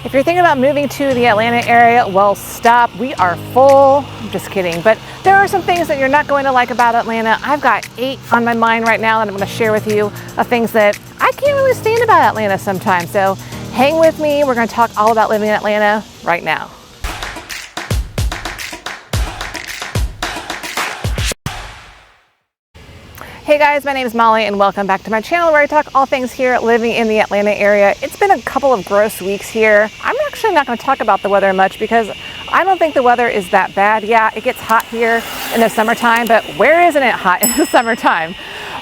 If you're thinking about moving to the Atlanta area, well, stop. We are full. I'm just kidding. But there are some things that you're not going to like about Atlanta. I've got 8 on my mind right now that I'm going to share with you of things that I can't really stand about Atlanta sometimes. So hang with me. We're going to talk all about living in Atlanta right now. Hey guys, my name is Molly and welcome back to my channel where I talk all things here living in the Atlanta area. It's been a couple of gross weeks here. I'm actually not going to talk about the weather much because I don't think the weather is that bad. Yeah, it gets hot here in the summertime, but where isn't it hot in the summertime?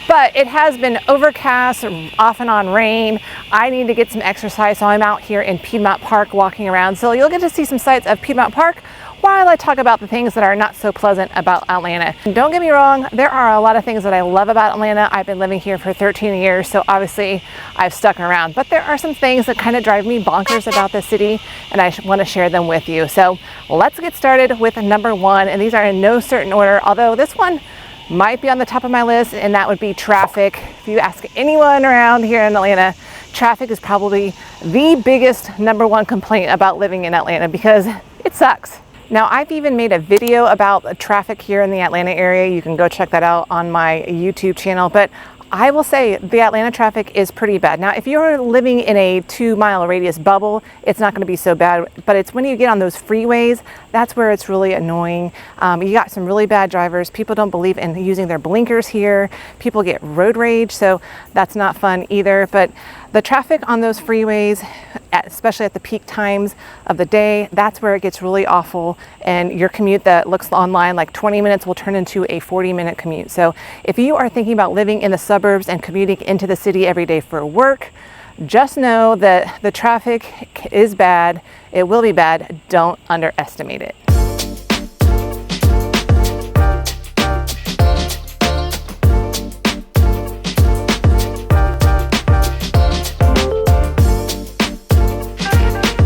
But it has been overcast, off and on rain. I need to get some exercise, so I'm out here in Piedmont Park walking around. So you'll get to see some sights of Piedmont Park while I talk about the things that are not so pleasant about Atlanta. Don't get me wrong, there are a lot of things that I love about Atlanta. I've been living here for 13 years, so obviously I've stuck around. But there are some things that kind of drive me bonkers about the city, and I want to share them with you. So let's get started with number 1, and these are in no certain order, although this one might be on the top of my list, and that would be traffic. If you ask anyone around here in Atlanta, traffic is probably the biggest number 1 complaint about living in Atlanta because it sucks. Now, I've even made a video about the traffic here in the Atlanta area. You can go check that out on my YouTube channel, but I will say the Atlanta traffic is pretty bad. Now, if you're living in a 2-mile radius bubble, it's not going to be so bad, but it's when you get on those freeways, that's where it's really annoying. You got some really bad drivers. People don't believe in using their blinkers here. People get road rage, so that's not fun either. But the traffic on those freeways, especially at the peak times of the day, that's where it gets really awful, and your commute that looks online like 20 minutes will turn into a 40-minute commute. So if you are thinking about living in the suburbs and commuting into the city every day for work, just know that the traffic is bad. It will be bad. Don't underestimate it.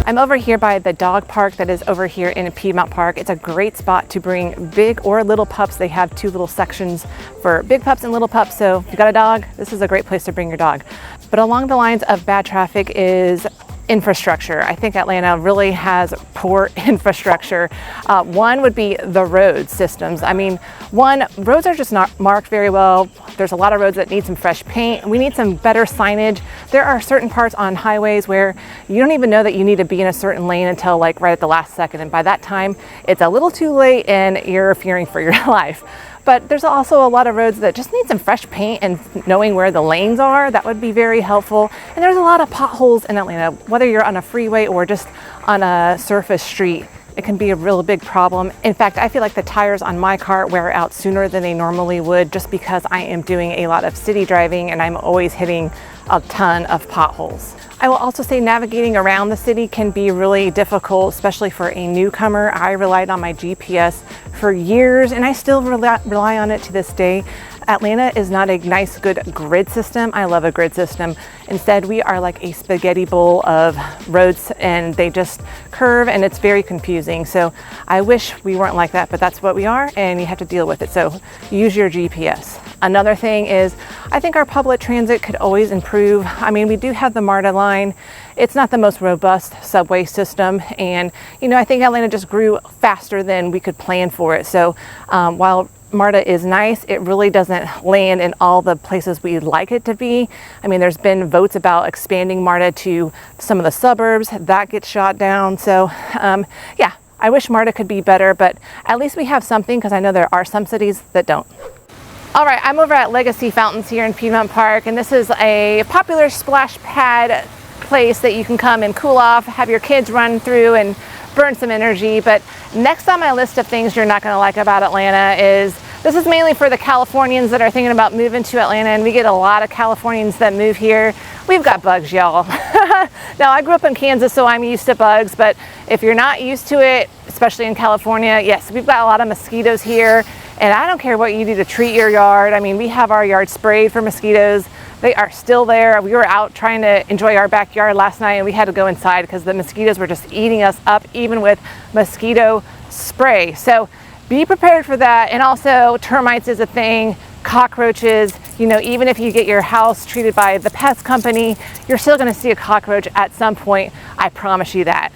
I'm over here by the dog park that is over here in Piedmont Park. It's a great spot to bring big or little pups. They have 2 little sections for big pups and little pups. So if you got a dog, this is a great place to bring your dog. But along the lines of bad traffic is infrastructure. I think Atlanta really has poor infrastructure. One would be the road systems. I mean, roads are just not marked very well. There's a lot of roads that need some fresh paint. We need some better signage. There are certain parts on highways where you don't even know that you need to be in a certain lane until like right at the last second. And by that time, it's a little too late and you're fearing for your life. But there's also a lot of roads that just need some fresh paint, and knowing where the lanes are, that would be very helpful. And there's a lot of potholes in Atlanta, whether you're on a freeway or just on a surface street. It can be a real big problem. In fact, I feel like the tires on my car wear out sooner than they normally would just because I am doing a lot of city driving and I'm always hitting a ton of potholes. I will also say navigating around the city can be really difficult, especially for a newcomer. I relied on my GPS for years and I still rely on it to this day. Atlanta is not a nice, good grid system. I love a grid system. Instead, we are like a spaghetti bowl of roads and they just curve and it's very confusing. So I wish we weren't like that, but that's what we are and you have to deal with it. So use your GPS. Another thing is, I think our public transit could always improve. I mean, we do have the MARTA line. It's not the most robust subway system. And, you know, I think Atlanta just grew faster than we could plan for it. So while MARTA is nice, it really doesn't land in all the places we'd like it to be. I mean, there's been votes about expanding MARTA to some of the suburbs. That gets shot down. So yeah, I wish MARTA could be better, but at least we have something because I know there are some cities that don't. All right, I'm over at Legacy Fountains here in Piedmont Park, and this is a popular splash pad place that you can come and cool off, have your kids run through and burn some energy. But next on my list of things you're not going to like about Atlanta is, this is mainly for the Californians that are thinking about moving to Atlanta, and we get a lot of Californians that move here. We've got bugs, y'all. Now, I grew up in Kansas, so I'm used to bugs, but if you're not used to it, especially in California, yes, we've got a lot of mosquitoes here. And I don't care what you do to treat your yard. I mean, we have our yard sprayed for mosquitoes. They are still there. We were out trying to enjoy our backyard last night and we had to go inside because the mosquitoes were just eating us up, even with mosquito spray. So be prepared for that. And also, termites is a thing, cockroaches. You know, even if you get your house treated by the pest company, you're still going to see a cockroach at some point. I promise you that.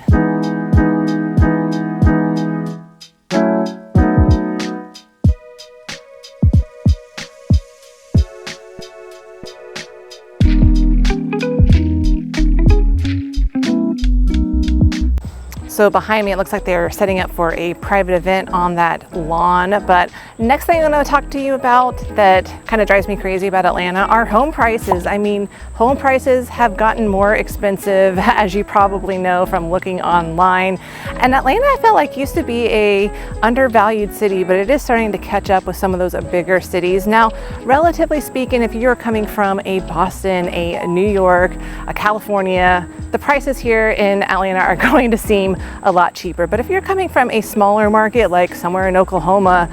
So behind me, it looks like they're setting up for a private event on that lawn. But next thing I'm going to talk to you about that kind of drives me crazy about Atlanta are home prices. I mean, home prices have gotten more expensive, as you probably know from looking online. And Atlanta, I felt like used to be a undervalued city, but it is starting to catch up with some of those bigger cities. Now, relatively speaking, if you're coming from a Boston, a New York, a California, the prices here in Atlanta are going to seem a lot cheaper. But if you're coming from a smaller market, like somewhere in Oklahoma,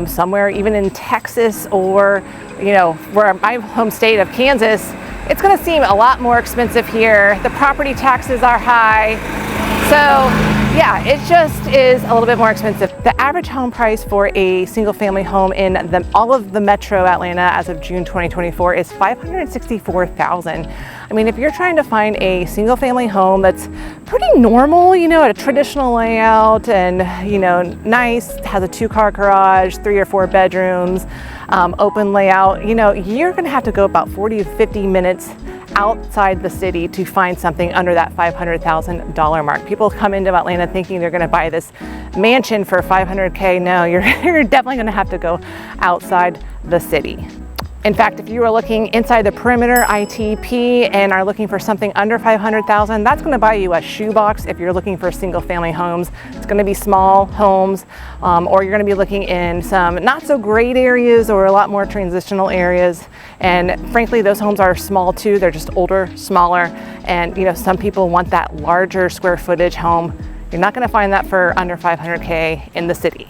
somewhere even in Texas, or where my home state of Kansas, it's going to seem a lot more expensive here. The property taxes are high. So yeah, it just is a little bit more expensive. The average home price for a single family home in all of the metro Atlanta as of June 2024 is $564,000. I mean, if you're trying to find a single family home that's pretty normal, a traditional layout and, nice, has a 2-car garage, 3 or 4 bedrooms, open layout, you're gonna have to go about 40 to 50 minutes outside the city to find something under that $500,000 mark. People come into Atlanta thinking they're gonna buy this mansion for $500K. No, you're definitely gonna have to go outside the city. In fact, if you are looking inside the perimeter ITP and are looking for something under $500,000, that's going to buy you a shoebox. If you're looking for single family homes, it's going to be small homes, or you're going to be looking in some not so great areas or a lot more transitional areas. And frankly, those homes are small too. They're just older, smaller, and some people want that larger square footage home. You're not going to find that for under $500K in the city.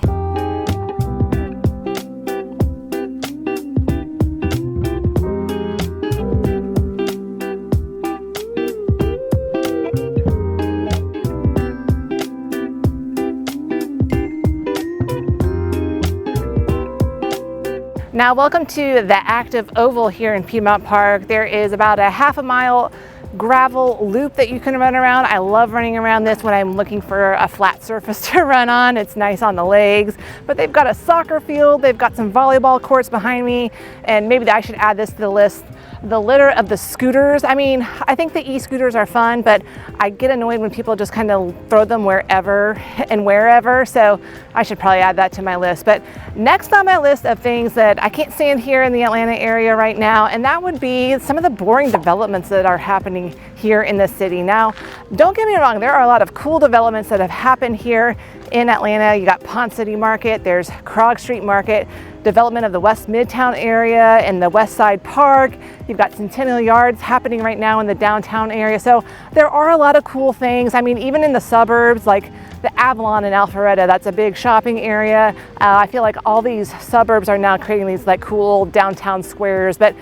Now, welcome to the active oval here in Piedmont Park. There is about a half a mile gravel loop that you can run around. I love running around this when I'm looking for a flat surface to run on. It's nice on the legs, but they've got a soccer field. They've got some volleyball courts behind me, and maybe I should add this to the list. The litter of the scooters. I mean, I think the e-scooters are fun, but I get annoyed when people just kind of throw them wherever and wherever. So I should probably add that to my list. But next on my list of things that I can't stand here in the Atlanta area right now, and that would be some of the boring developments that are happening here in the city. Now, don't get me wrong, there are a lot of cool developments that have happened here in Atlanta. You got Pond City Market, there's Krog Street Market, development of the West Midtown area and the West Side Park. You've got Centennial Yards happening right now in the downtown area. So there are a lot of cool things. I mean, even in the suburbs, like the Avalon and Alpharetta, that's a big shopping area. I feel like all these suburbs are now creating these like cool downtown squares. But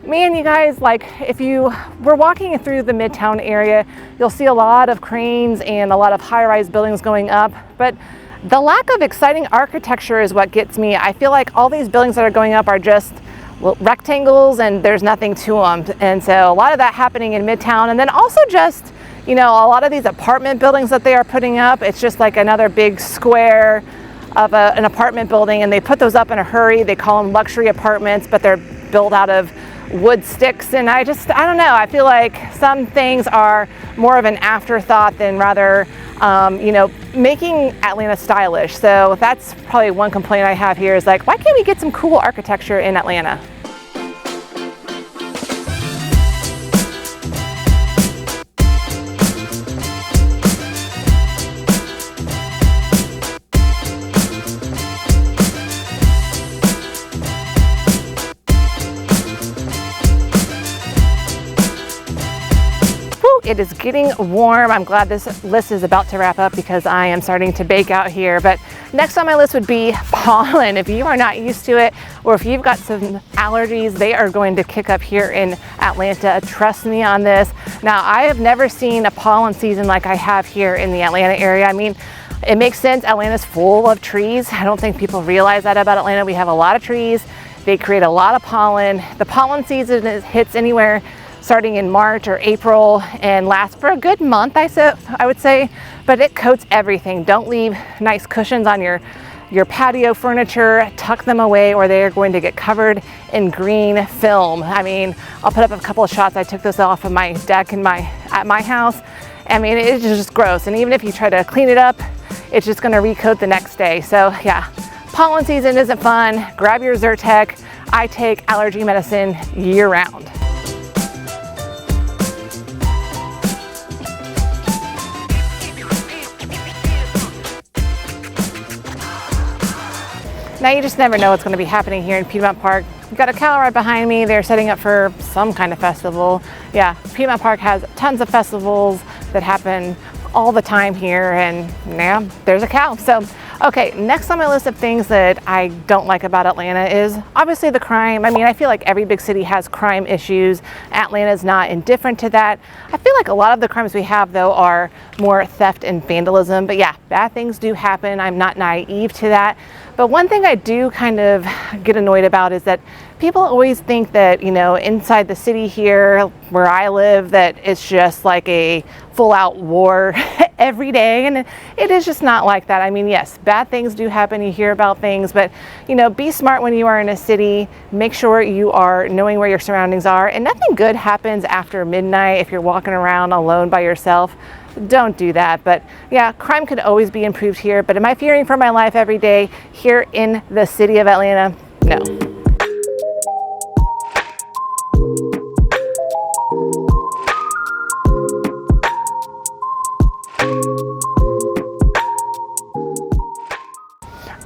man, you guys, like if you were walking through the Midtown area, you'll see a lot of cranes and a lot of high-rise buildings going up. But the lack of exciting architecture is what gets me. I feel like all these buildings that are going up are just rectangles and there's nothing to them. And so a lot of that happening in Midtown. And then also just, a lot of these apartment buildings that they are putting up, it's just like another big square of an apartment building, and they put those up in a hurry. They call them luxury apartments, but they're built out of wood sticks. And I don't know. I feel like some things are more of an afterthought than rather making Atlanta stylish. So that's probably one complaint I have here is like, why can't we get some cool architecture in Atlanta? It is getting warm. I'm glad this list is about to wrap up because I am starting to bake out here. But next on my list would be pollen. If you are not used to it, or if you've got some allergies, they are going to kick up here in Atlanta. Trust me on this. Now, I have never seen a pollen season like I have here in the Atlanta area. I mean, it makes sense. Atlanta's full of trees. I don't think people realize that about Atlanta. We have a lot of trees. They create a lot of pollen. The pollen season hits anywhere starting in March or April and lasts for a good month, I would say, but it coats everything. Don't leave nice cushions on your patio furniture, tuck them away or they are going to get covered in green film. I mean, I'll put up a couple of shots. I took this off of my deck at my house. I mean, it's just gross. And even if you try to clean it up, it's just gonna recoat the next day. So yeah, pollen season isn't fun. Grab your Zyrtec. I take allergy medicine year round. Now you just never know what's going to be happening here in Piedmont Park. We've got a cow right behind me. They're setting up for some kind of festival. Yeah, Piedmont Park has tons of festivals that happen all the time here, and yeah, there's a cow. So, okay, next on my list of things that I don't like about Atlanta is obviously the crime. I mean, I feel like every big city has crime issues. Atlanta's not indifferent to that. I feel like a lot of the crimes we have, though, are more theft and vandalism. But yeah, bad things do happen. I'm not naive to that. But one thing I do kind of get annoyed about is that people always think that, you know, inside the city here where I live, that it's just like a full-out war every day, and it is just not like that. I mean, yes, bad things do happen, you hear about things, but you know, be smart when you are in a city. Make sure you are knowing where your surroundings are, and nothing good happens after midnight if you're walking around alone by yourself. Don't do that. But yeah, crime could always be improved here, but am I fearing for my life every day here in the city of Atlanta? No.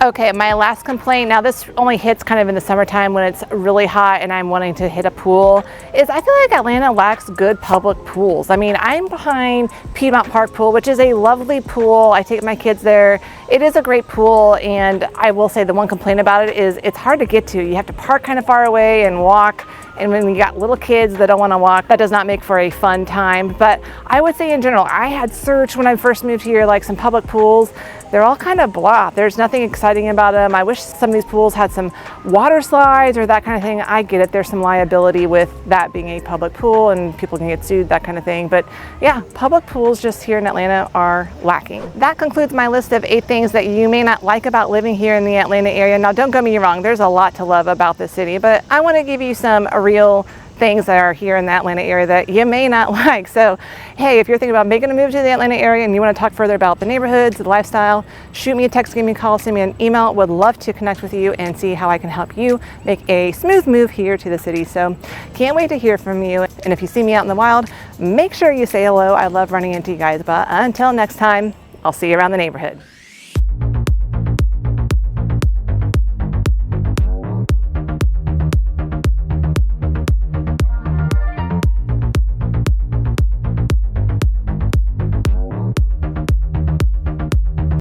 Okay, my last complaint, now this only hits kind of in the summertime when it's really hot and I'm wanting to hit a pool, is I feel like Atlanta lacks good public pools. I mean, I'm behind Piedmont Park Pool, which is a lovely pool. I take my kids there. It is a great pool, and I will say the one complaint about it is it's hard to get to. You have to park kind of far away and walk. And when you got little kids that don't want to walk, that does not make for a fun time. But I would say in general, I had searched when I first moved here, like some public pools. They're all kind of blah. There's nothing exciting about them. I wish some of these pools had some water slides or that kind of thing. I get it. There's some liability with that being a public pool and people can get sued, that kind of thing. But yeah, public pools just here in Atlanta are lacking. That concludes my list of 8 things that you may not like about living here in the Atlanta area. Now, don't get me wrong. There's a lot to love about this city, but I want to give you some real things that are here in the Atlanta area that you may not like. So, hey, if you're thinking about making a move to the Atlanta area and you want to talk further about the neighborhoods, the lifestyle, shoot me a text, give me a call, send me an email. Would love to connect with you and see how I can help you make a smooth move here to the city. So, can't wait to hear from you. And if you see me out in the wild, make sure you say hello. I love running into you guys. But until next time, I'll see you around the neighborhood.